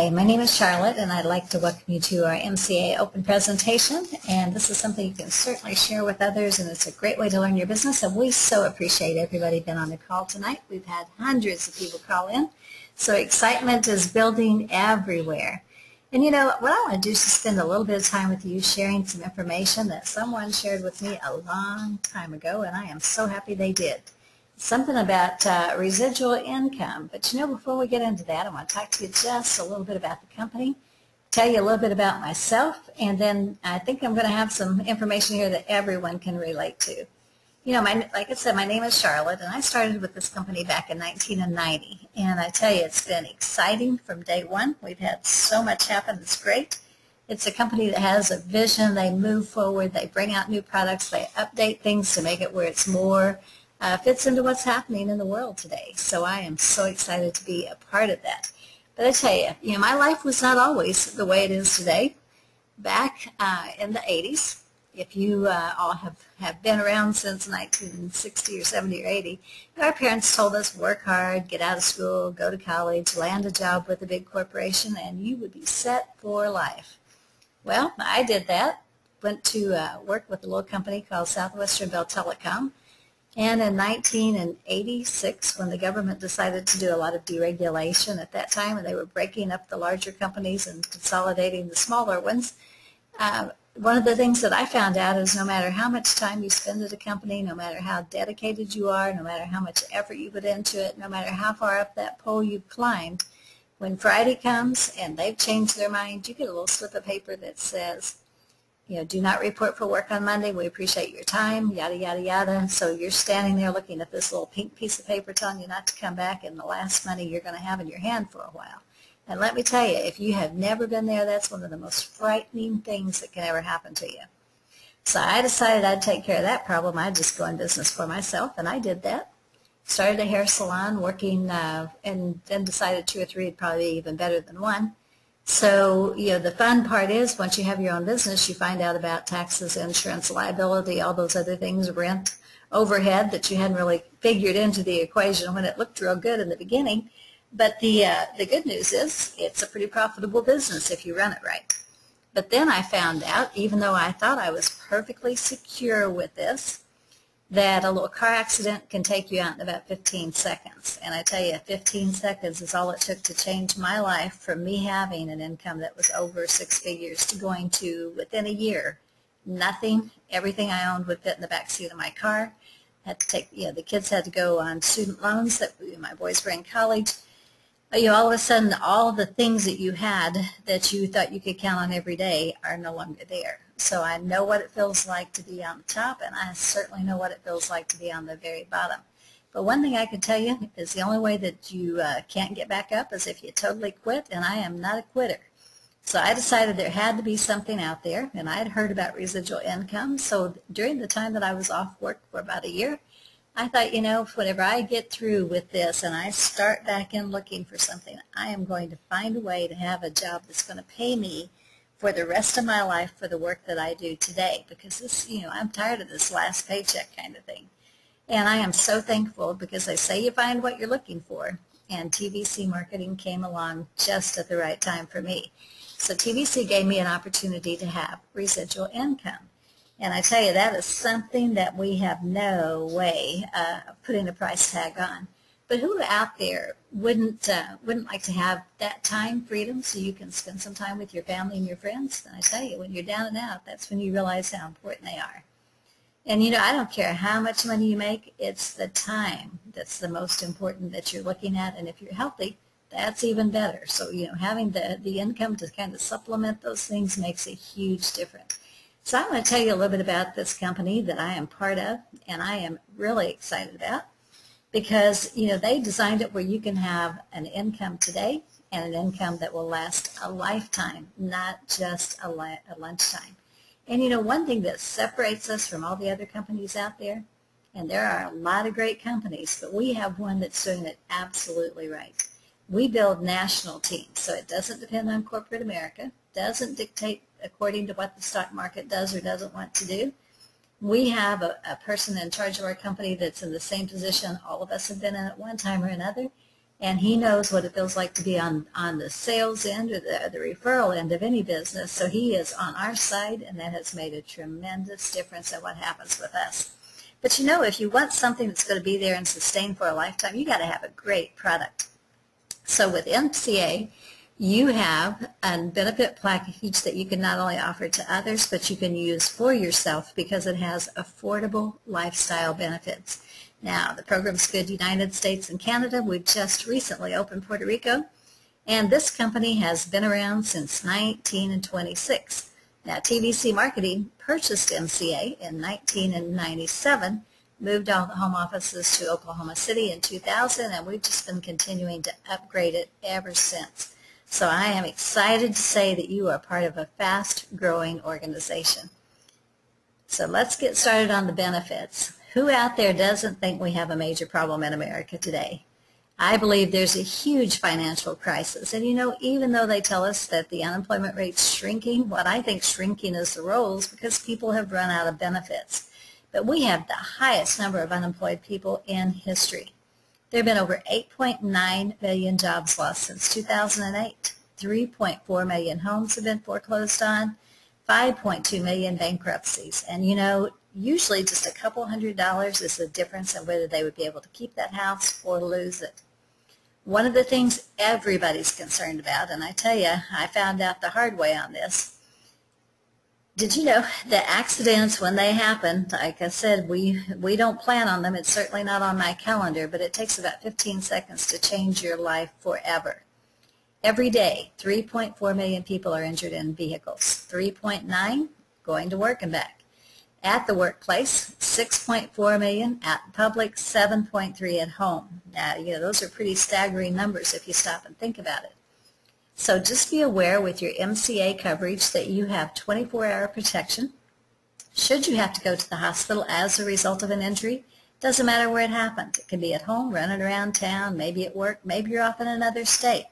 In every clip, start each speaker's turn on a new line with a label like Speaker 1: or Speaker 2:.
Speaker 1: Hi, my name is Charlotte, and I'd like to welcome you to our MCA open presentation. And this is something you can certainly share with others, and it's a great way to learn your business. And we so appreciate everybody being on the call tonight. We've had hundreds of people call in, so excitement is building everywhere. And you know, what I want to do is spend a little bit of time with you sharing some information that someone shared with me a long time ago, and I am so happy they did. Something about residual income. But you know, before we get into that, I want to talk to you just a little bit about the company, tell you a little bit about myself, and then I think I'm going to have some information here that everyone can relate to. You know, like I said, my name is Charlotte, and I started with this company back in 1990. And I tell you, it's been exciting from day one. We've had so much happen. It's great. It's a company that has a vision. They move forward. They bring out new products. They update things to make it where it's more fits into what's happening in the world today. So I am so excited to be a part of that. But I tell you, my life was not always the way it is today. Back in the 80s, if you all have been around since 1960 or 70 or 80, our parents told us work hard, get out of school, go to college, land a job with a big corporation, and you would be set for life. Well, I did that. Went to work with a little company called Southwestern Bell Telecom. And in 1986, when the government decided to do a lot of deregulation at that time, and they were breaking up the larger companies and consolidating the smaller ones, one of the things that I found out is no matter how much time you spend at a company, no matter how dedicated you are, no matter how much effort you put into it, no matter how far up that pole you've climbed, when Friday comes and they've changed their mind, you get a little slip of paper that says, do not report for work on Monday. We appreciate your time, yada, yada, yada. So you're standing there looking at this little pink piece of paper telling you not to come back and the last money you're going to have in your hand for a while. And let me tell you, if you have never been there, that's one of the most frightening things that can ever happen to you. So I decided I'd take care of that problem. I'd just go in business for myself, and I did that. Started a hair salon working, and then decided 2 or 3 would probably be even better than one. So, the fun part is once you have your own business, you find out about taxes, insurance, liability, all those other things, rent, overhead that you hadn't really figured into the equation when it looked real good in the beginning. But the good news is it's a pretty profitable business if you run it right. But then I found out, even though I thought I was perfectly secure with this, that a little car accident can take you out in about 15 seconds. And I tell you, 15 seconds is all it took to change my life from me having an income that was over 6 figures to going to, within a year, nothing. Everything I owned would fit in the back seat of my car. Had to take, the kids had to go on student loans that my boys were in college. All of a sudden, all the things that you had that you thought you could count on every day are no longer there. So I know what it feels like to be on the top, and I certainly know what it feels like to be on the very bottom. But one thing I can tell you is the only way that you can't get back up is if you totally quit, and I am not a quitter. So I decided there had to be something out there, and I had heard about residual income. So during the time that I was off work for about a year, I thought, whenever I get through with this and I start back in looking for something, I am going to find a way to have a job that's going to pay me for the rest of my life for the work that I do today. Because this, I'm tired of this last paycheck kind of thing. And I am so thankful because they say you find what you're looking for. And TVC marketing came along just at the right time for me. So TVC gave me an opportunity to have residual income. And I tell you, that is something that we have no way of putting a price tag on. But who out there wouldn't like to have that time freedom so you can spend some time with your family and your friends? And I tell you, when you're down and out, that's when you realize how important they are. And, I don't care how much money you make, it's the time that's the most important that you're looking at. And if you're healthy, that's even better. So, having the income to kind of supplement those things makes a huge difference. So I'm going to tell you a little bit about this company that I am part of, and I am really excited about because, they designed it where you can have an income today and an income that will last a lifetime, not just a lunchtime. And, one thing that separates us from all the other companies out there, and there are a lot of great companies, but we have one that's doing it absolutely right. We build national teams, so it doesn't depend on corporate America, doesn't dictate according to what the stock market does or doesn't want to do. We have a person in charge of our company that's in the same position all of us have been in at one time or another, And he knows what it feels like to be on the sales end or the referral end of any business. So he is on our side, and that has made a tremendous difference in what happens with us. But you know, if you want something that's going to be there and sustain for a lifetime, you got to have a great product. So with MCA, you have a benefit package that you can not only offer to others, but you can use for yourself because it has affordable lifestyle benefits. Now, the program's good United States and Canada. We've just recently opened Puerto Rico, and this company has been around since 1926. Now, TVC Marketing purchased MCA in 1997, moved all the home offices to Oklahoma City in 2000, and we've just been continuing to upgrade it ever since. So I am excited to say that you are part of a fast-growing organization. So let's get started on the benefits. Who out there doesn't think we have a major problem in America today? I believe there's a huge financial crisis. And you know, even though they tell us that the unemployment rate's shrinking, what I think shrinking is the rolls because people have run out of benefits. But we have the highest number of unemployed people in history. There have been over 8.9 million jobs lost since 2008. 3.4 million homes have been foreclosed on. 5.2 million bankruptcies. And you know, usually just a couple $100 is the difference in whether they would be able to keep that house or lose it. One of the things everybody's concerned about, and I tell you, I found out the hard way on this. Did you know that accidents, when they happen, like I said, we don't plan on them. It's certainly not on my calendar, but it takes about 15 seconds to change your life forever. Every day, 3.4 million people are injured in vehicles. 3.9 going to work and back. At the workplace, 6.4 million. At public, 7.3 at home. Now, you know, those are pretty staggering numbers if you stop and think about it. So just be aware with your MCA coverage that you have 24-hour protection. Should you have to go to the hospital as a result of an injury, doesn't matter where it happened. It can be at home, running around town, maybe at work, maybe you're off in another state.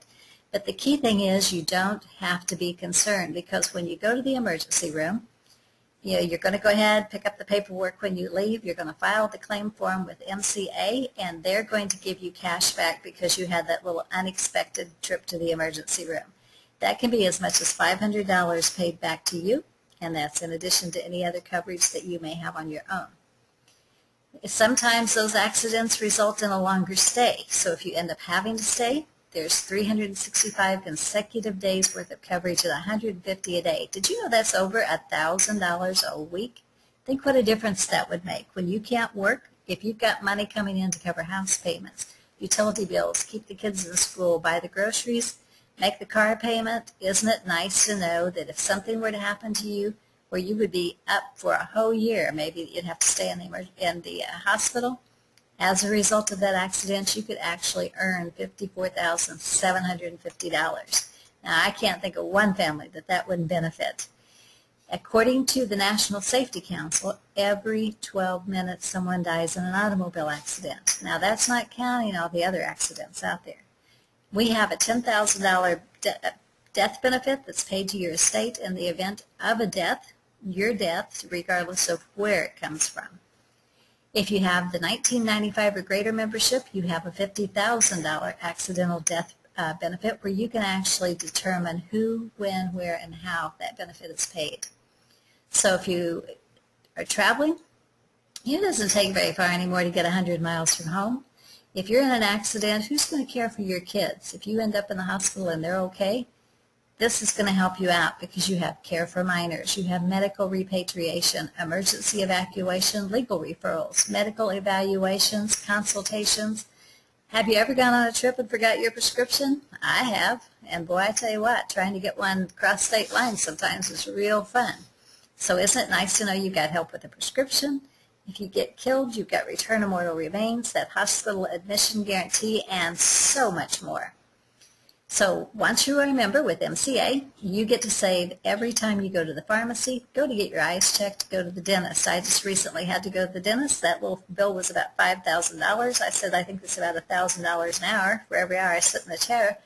Speaker 1: But the key thing is you don't have to be concerned because when you go to the emergency room, you know, you're going to go ahead, pick up the paperwork when you leave. You're going to file the claim form with MCA, and they're going to give you cash back because you had that little unexpected trip to the emergency room. That can be as much as $500 paid back to you, and that's in addition to any other coverage that you may have on your own. Sometimes those accidents result in a longer stay, so if you end up having to stay, there's 365 consecutive days worth of coverage at $150 a day. Did you know that's over $1,000 a week? Think what a difference that would make. When you can't work, if you've got money coming in to cover house payments, utility bills, keep the kids in school, buy the groceries, make the car payment, isn't it nice to know that if something were to happen to you where you would be up for a whole year, maybe you'd have to stay in the hospital, as a result of that accident, you could actually earn $54,750. Now, I can't think of one family that wouldn't benefit. According to the National Safety Council, every 12 minutes someone dies in an automobile accident. Now, that's not counting all the other accidents out there. We have a $10,000 death benefit that's paid to your estate in the event of a death, your death, regardless of where it comes from. If you have the 1995 or greater membership, you have a $50,000 accidental death benefit where you can actually determine who, when, where, and how that benefit is paid. So if you are traveling, it doesn't take very far anymore to get 100 miles from home. If you're in an accident, who's going to care for your kids? If you end up in the hospital and they're okay, this is going to help you out because you have care for minors, you have medical repatriation, emergency evacuation, legal referrals, medical evaluations, consultations. Have you ever gone on a trip and forgot your prescription? I have, and boy, I tell you what, trying to get one across state lines sometimes is real fun. So isn't it nice to know you've got help with a prescription? If you get killed, you've got return of mortal remains, that hospital admission guarantee, and so much more. So once you are a member with MCA, you get to save every time you go to the pharmacy, go to get your eyes checked, go to the dentist. I just recently had to go to the dentist. That little bill was about $5,000. I said I think it's about $1,000 an hour for every hour I sit in the chair.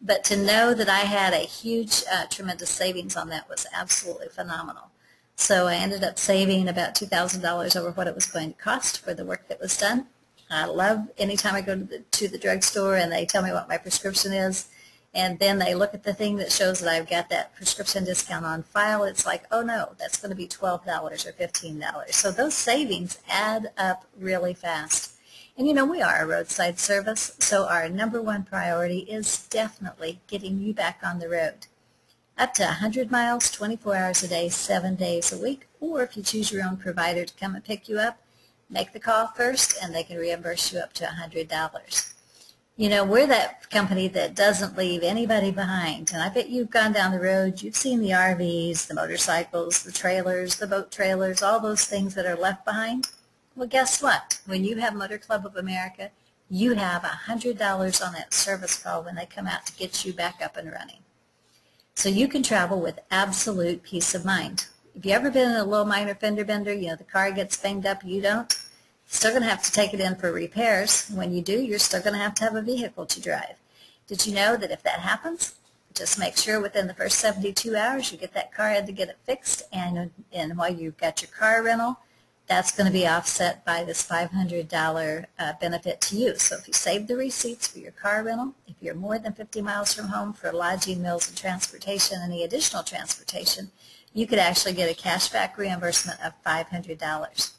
Speaker 1: But to know that I had a huge, tremendous savings on that was absolutely phenomenal. So I ended up saving about $2,000 over what it was going to cost for the work that was done. I love anytime I go to the drugstore and they tell me what my prescription is, and then they look at the thing that shows that I've got that prescription discount on file. It's like, oh no, that's going to be $12 or $15. So those savings add up really fast. And you know, we are a roadside service, so our number one priority is definitely getting you back on the road. Up to 100 miles, 24 hours a day, 7 days a week, or if you choose your own provider to come and pick you up, make the call first and they can reimburse you up to $100. You know, we're that company that doesn't leave anybody behind. And I bet you've gone down the road, you've seen the RVs, the motorcycles, the trailers, the boat trailers, all those things that are left behind. Well, guess what? When you have Motor Club of America, you have $100 on that service call when they come out to get you back up and running. So you can travel with absolute peace of mind. If you've ever been in a low minor fender bender, you know, the car gets banged up, you don't, you're still going to have to take it in for repairs. When you do, you're still going to have a vehicle to drive. Did you know that if that happens, just make sure within the first 72 hours you get that car in to get it fixed, and while you've got your car rental, that's going to be offset by this $500 benefit to you. So if you save the receipts for your car rental, if you're more than 50 miles from home for lodging, meals, and transportation, any additional transportation, you could actually get a cashback reimbursement of $500.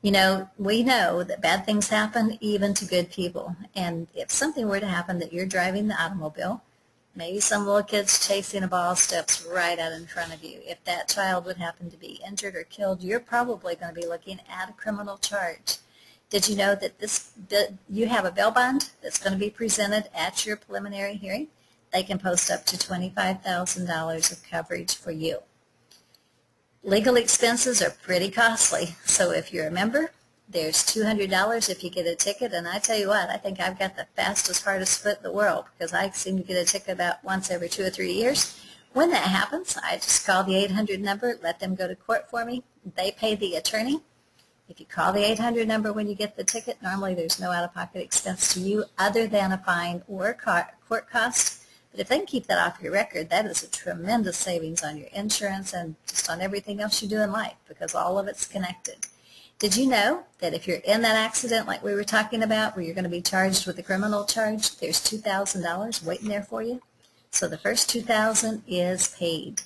Speaker 1: You know, we know that bad things happen even to good people. And if something were to happen that you're driving the automobile, maybe some little kid's chasing a ball steps right out in front of you. If that child would happen to be injured or killed, you're probably going to be looking at a criminal charge. Did you know that you have a bail bond that's going to be presented at your preliminary hearing? They can post up to $25,000 of coverage for you. Legal expenses are pretty costly, so if you're a member, there's $200 if you get a ticket, and I tell you what, I think I've got the fastest, hardest foot in the world because I seem to get a ticket about once every 2 or 3 years. When that happens, I just call the 800 number, let them go to court for me. They pay the attorney. If you call the 800 number when you get the ticket, normally there's no out-of-pocket expense to you other than a fine or court cost. But if they can keep that off your record, that is a tremendous savings on your insurance and just on everything else you do in life because all of it's connected. Did you know that if you're in that accident like we were talking about where you're going to be charged with a criminal charge, there's $2,000 waiting there for you? So the first $2,000 is paid.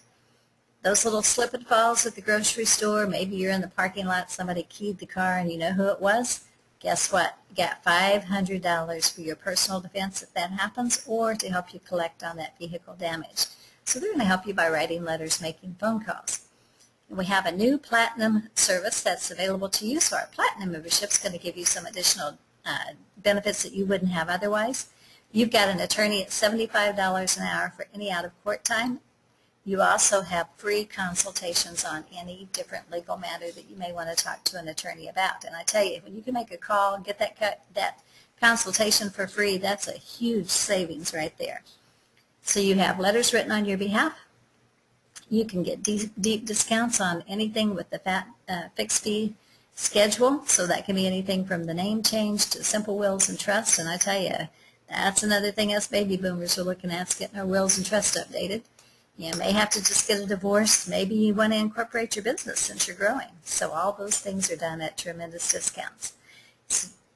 Speaker 1: Those little slip and falls at the grocery store, maybe you're in the parking lot, somebody keyed the car and you know who it was, guess what? You got $500 for your personal defense if that happens or to help you collect on that vehicle damage. So they're going to help you by writing letters, making phone calls. We have a new Platinum service that's available to you, so our Platinum membership is going to give you some additional benefits that you wouldn't have otherwise. You've got an attorney at $75 an hour for any out-of-court time. You also have free consultations on any different legal matter that you may want to talk to an attorney about. And I tell you, when you can make a call and get that consultation for free, that's a huge savings right there. So you have letters written on your behalf. You can get deep discounts on anything with the fixed fee schedule. So that can be anything from the name change to simple wills and trusts. And I tell you, that's another thing us baby boomers are looking at, is getting our wills and trusts updated. You may have to just get a divorce. Maybe you want to incorporate your business since you're growing. So all those things are done at tremendous discounts.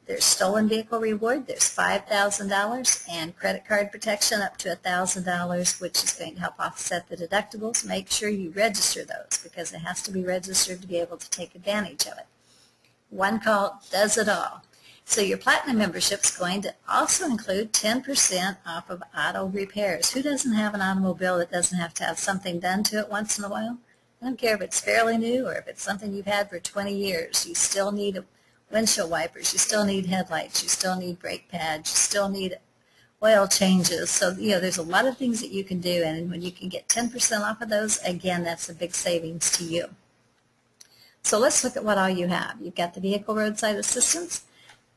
Speaker 1: There's stolen vehicle reward. There's $5,000 and credit card protection up to $1,000, which is going to help offset the deductibles. Make sure you register those because it has to be registered to be able to take advantage of it. One call does it all. So your Platinum membership is going to also include 10% off of auto repairs. Who doesn't have an automobile that doesn't have to have something done to it once in a while? I don't care if it's fairly new or if it's something you've had for 20 years. You still need windshield wipers, you still need headlights, you still need brake pads, you still need oil changes. So, you know, there's a lot of things that you can do, and when you can get 10% off of those, again, that's a big savings to you. So let's look at what all you have. You've got the vehicle roadside assistance,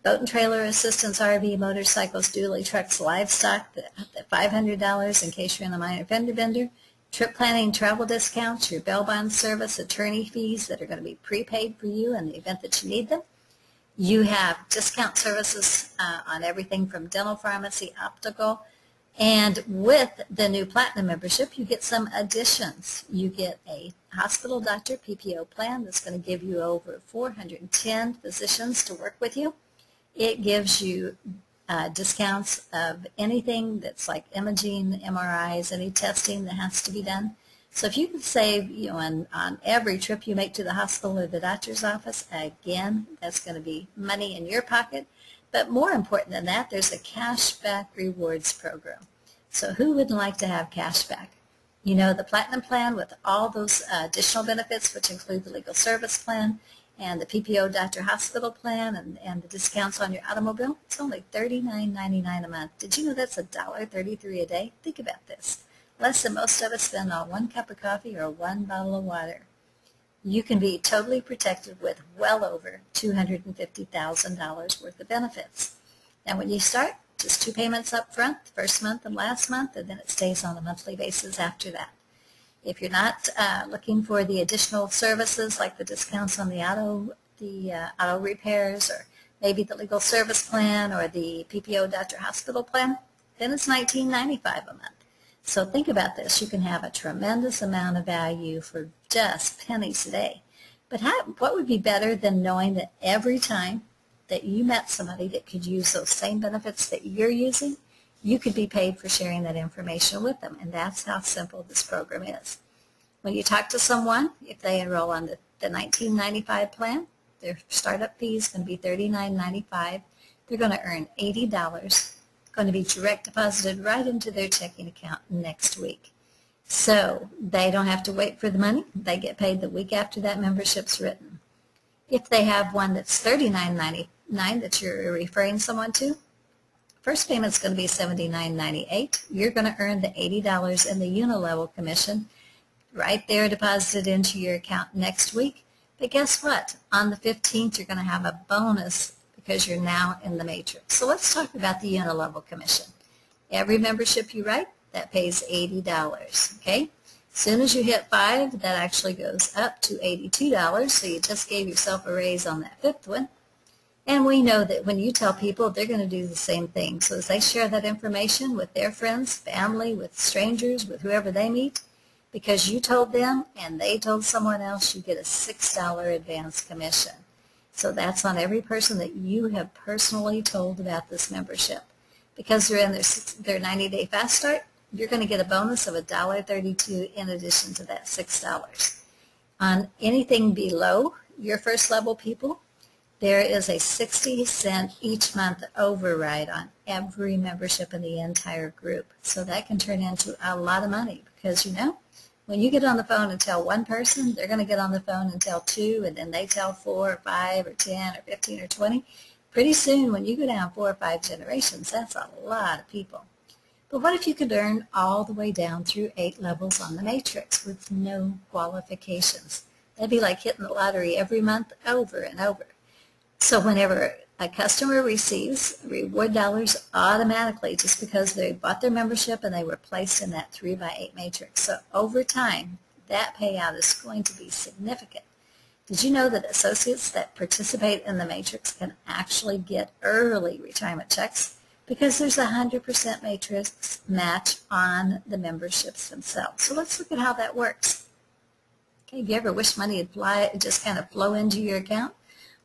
Speaker 1: boat and trailer assistance, RV, motorcycles, dually, trucks, livestock, the $500 in case you're in a minor fender bender, trip planning, travel discounts, your bail bond service, attorney fees that are going to be prepaid for you in the event that you need them. You have discount services on everything from dental, pharmacy, optical, And with the new Platinum membership, you get some additions. You get a hospital doctor PPO plan that's going to give you over 410 physicians to work with you. It gives you discounts of anything that's like imaging, MRIs, any testing that has to be done. So if you can save, on every trip you make to the hospital or the doctor's office, again, that's going to be money in your pocket. But more important than that, there's a cashback rewards program. So who wouldn't like to have cashback? The Platinum plan with all those additional benefits, which include the legal service plan and the PPO doctor hospital plan and the discounts on your automobile, it's only $39.99 a month. Did you know that's $1.33 a day? Think about this. Less than most of us spend on 1 cup of coffee or 1 bottle of water. You can be totally protected with well over $250,000 worth of benefits. Now when you start, just 2 payments up front, the first month and last month, and then it stays on a monthly basis after that. If you're not looking for the additional services like the discounts on the auto repairs, or maybe the legal service plan or the PPO doctor hospital plan, then it's $19.95 a month. So think about this. You can have a tremendous amount of value for just pennies a day. But what would be better than knowing that every time that you met somebody that could use those same benefits that you're using, you could be paid for sharing that information with them. And that's how simple this program is. When you talk to someone, if they enroll on the $19.95 plan, their startup fee is going to be $39.95. They're going to earn $80, going to be direct deposited right into their checking account next week. So they don't have to wait for the money. They get paid the week after that membership's written. If they have one that's $39.99 that you're referring someone to, first payment's going to be $79.98. You're going to earn the $80 in the unilevel commission right there deposited into your account next week. But guess what? On the 15th, you're going to have a bonus because you're now in the matrix. So let's talk about the unilevel commission. Every membership you write, that pays $80, okay? As soon as you hit 5, that actually goes up to $82, so you just gave yourself a raise on that 5th one. And we know that when you tell people, they're going to do the same thing. So as they share that information with their friends, family, with strangers, with whoever they meet, because you told them and they told someone else, you get a $6 advance commission. So that's on every person that you have personally told about this membership. Because they're in their 90-day fast start, you're going to get a bonus of $1.32 in addition to that $6. On anything below your first level people, there is a 60-cent each month override on every membership in the entire group. So that can turn into a lot of money because, when you get on the phone and tell one person, they're going to get on the phone and tell 2, and then they tell 4 or 5 or 10 or 15 or 20. Pretty soon, when you go down 4 or 5 generations, that's a lot of people. But what if you could earn all the way down through 8 levels on the matrix with no qualifications? That'd be like hitting the lottery every month over and over. So whenever a customer receives reward dollars automatically just because they bought their membership and they were placed in that 3x8 matrix. So over time, that payout is going to be significant. Did you know that associates that participate in the matrix can actually get early retirement checks because there's a 100% matrix match on the memberships themselves? So let's look at how that works. Okay, do you ever wish money would just kind of flow into your account?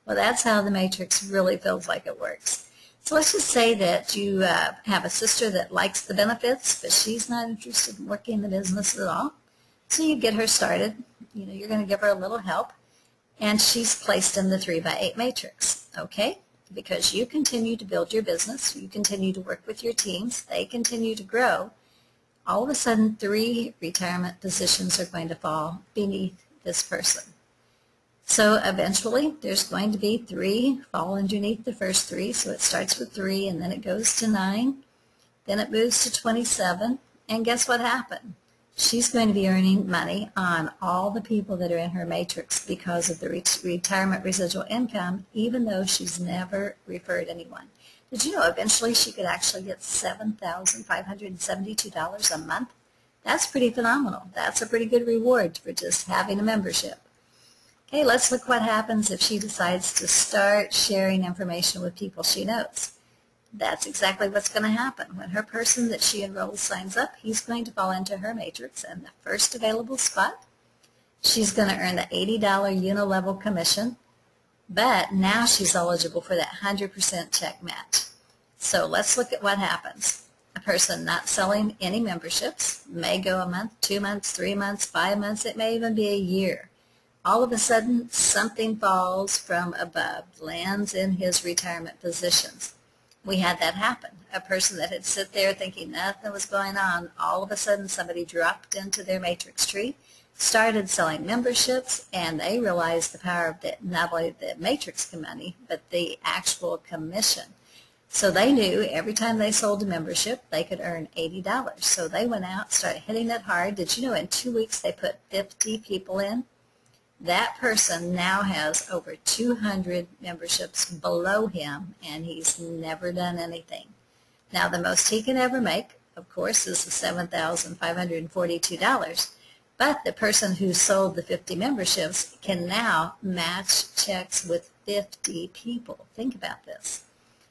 Speaker 1: Well, that's how the matrix really feels like it works. So let's just say that you have a sister that likes the benefits, but she's not interested in working in the business at all. So you get her started. You're going to give her a little help, and she's placed in the 3x8 matrix, okay? Because you continue to build your business, you continue to work with your teams, they continue to grow. All of a sudden, 3 retirement positions are going to fall beneath this person. So eventually, there's going to be 3 fall underneath the first 3. So it starts with 3, and then it goes to 9. Then it moves to 27. And guess what happened? She's going to be earning money on all the people that are in her matrix because of the retirement residual income, even though she's never referred anyone. Did you know eventually she could actually get $7,572 a month? That's pretty phenomenal. That's a pretty good reward for just having a membership. Okay, let's look what happens if she decides to start sharing information with people she knows. that's exactly what's going to happen. When her person that she enrolls signs up, he's going to fall into her matrix, and the first available spot, she's going to earn the $80 unilevel commission, but now she's eligible for that 100% check match. So let's look at what happens. A person not selling any memberships may go a month, 2 months, 3 months, 5 months, it may even be a year. All of a sudden, something falls from above, lands in his retirement positions. We had that happen. A person that had sit there thinking nothing was going on, all of a sudden somebody dropped into their matrix tree, started selling memberships, and they realized the power of not only the matrix money, but the actual commission. So they knew every time they sold a membership, they could earn $80. So they went out, started hitting it hard. Did you know in 2 weeks they put 50 people in? That person now has over 200 memberships below him, and he's never done anything. Now, the most he can ever make, of course, is the $7,542. But the person who sold the 50 memberships can now match checks with 50 people. Think about this.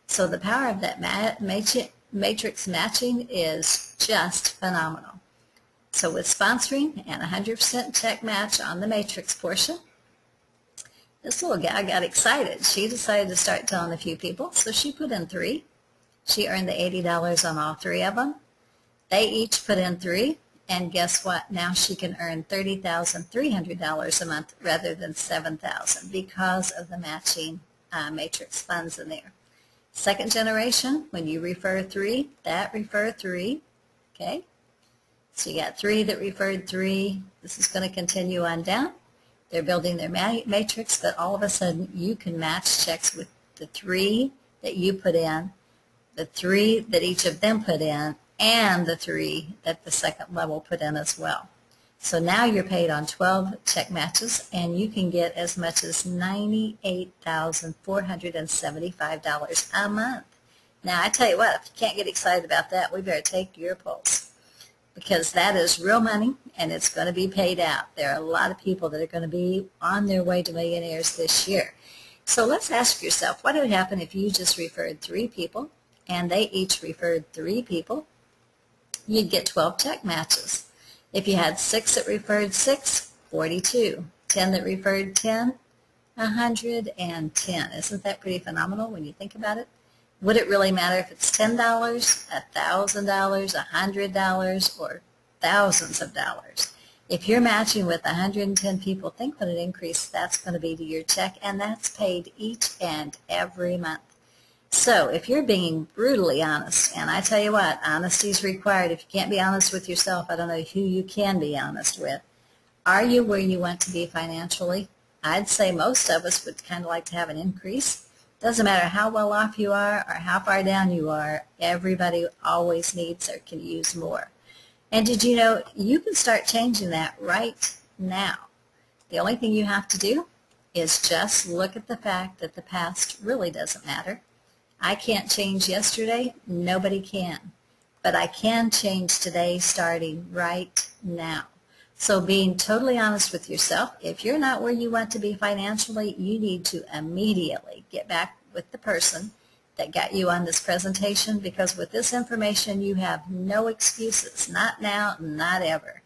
Speaker 1: So the power of that matrix matching is just phenomenal. So with sponsoring and 100% check match on the matrix portion, this little gal got excited. She decided to start telling a few people, so she put in 3. She earned the $80 on all 3 of them. They each put in 3, and guess what? Now she can earn $30,300 a month rather than $7,000 because of the matching matrix funds in there. Second generation, when you refer 3, that refer 3, okay? So you got 3 that referred 3. This is going to continue on down. They're building their matrix, but all of a sudden you can match checks with the 3 that you put in, the 3 that each of them put in, and the 3 that the second level put in as well. So now you're paid on 12 check matches, and you can get as much as $98,475 a month. Now, I tell you what, if you can't get excited about that, we better take your pulse, because that is real money, and it's going to be paid out. There are a lot of people that are going to be on their way to millionaires this year. So let's ask yourself, what would happen if you just referred 3 people, and they each referred 3 people? You'd get 12 check matches. If you had 6 that referred 6, 42. 10 that referred 10, 110. Isn't that pretty phenomenal when you think about it? Would it really matter if it's $10, $1,000, $100, or thousands of dollars? If you're matching with 110 people, think what an increase that's going to be to your check, and that's paid each and every month. So if you're being brutally honest, and I tell you what, honesty is required. If you can't be honest with yourself, I don't know who you can be honest with. Are you where you want to be financially? I'd say most of us would kind of like to have an increase. Doesn't matter how well off you are or how far down you are, everybody always needs or can use more. And did you know you can start changing that right now? The only thing you have to do is just look at the fact that the past really doesn't matter. I can't change yesterday, nobody can. But I can change today starting right now. So being totally honest with yourself, if you're not where you want to be financially, you need to immediately get back with the person that got you on this presentation, because with this information you have no excuses, not now, not ever.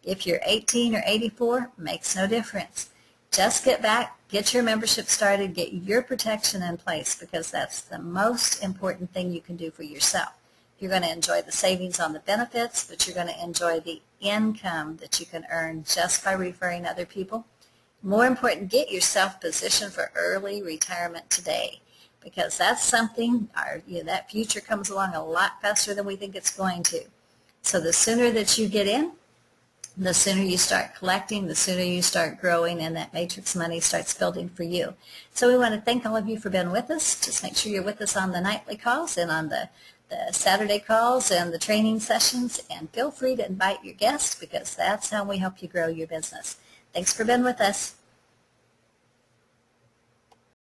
Speaker 1: If you're 18 or 84, makes no difference. Just get back, get your membership started, get your protection in place, because that's the most important thing you can do for yourself. You're going to enjoy the savings on the benefits, but you're going to enjoy the income that you can earn just by referring other people. More important, get yourself positioned for early retirement today, because that's something, that future comes along a lot faster than we think it's going to. So the sooner that you get in, the sooner you start collecting, the sooner you start growing, and that matrix money starts building for you. So we want to thank all of you for being with us. Just make sure you're with us on the nightly calls and on the Saturday calls and the training sessions, and feel free to invite your guests, because that's how we help you grow your business. Thanks for being with us.